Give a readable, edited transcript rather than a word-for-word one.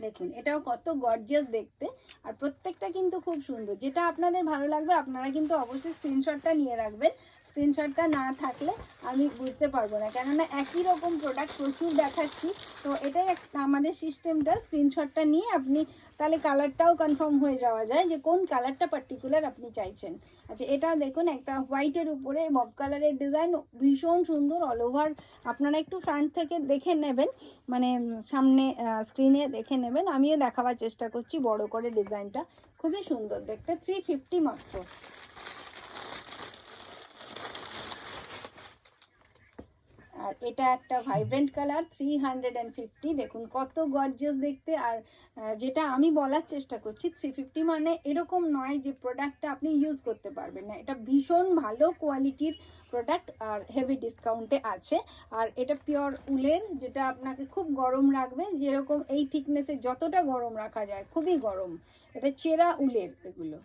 দেখুন এটাও কত গর্জিয়াস দেখতে, আর প্রত্যেকটা কিন্তু খুব সুন্দর। যেটা আপনাদের ভালো লাগবে আপনারা কিন্তু অবশ্যই স্ক্রিনশটটা নিয়ে রাখবেন। স্ক্রিনশটটা না থাকলে আমি বুঝতে পারবো না, কেননা একই রকম প্রোডাক্ট প্রচুর দেখাচ্ছি। তো এটাই আমাদের সিস্টেমটা, স্ক্রিনশটটা নিয়ে আপনি তাহলে কালারটাও কনফার্ম হয়ে যাওয়া যায় যে কোন কালারটা পার্টিকুলার আপনি চাইছেন। আচ্ছা, এটা দেখুন একটা হোয়াইটের উপরে মব কালারের ডিজাইন, ভীষণ সুন্দর অল ওভার। আপনারা একটু ফ্রন্ট থেকে দেখে নেবেন, মানে সামনে স্ক্রিনে দেখে নেবেন, আমিও দেখাবার চেষ্টা করছি বড় করে। ডিজাইনটা খুবই সুন্দর দেখতে, 350 মাত্র। আর এটা একটা ভাইব্রেন্ট কালার, 350। দেখুন কত গর্জিয়াস দেখতে। আর যেটা আমি বলার চেষ্টা করছি, 350 মানে এরকম নয় যে প্রোডাক্টটা আপনি ইউজ করতে পারবেন না। এটা ভীষণ ভালো কোয়ালিটির প্রোডাক্ট আর হেভি ডিসকাউন্টে আছে। আর এটা পিওর উলের, যেটা আপনাকে খুব গরম রাখবে, যেরকম এই থিকনেসে যতটা গরম রাখা যায়, খুবই গরম। এটা চেরা উলের এগুলো।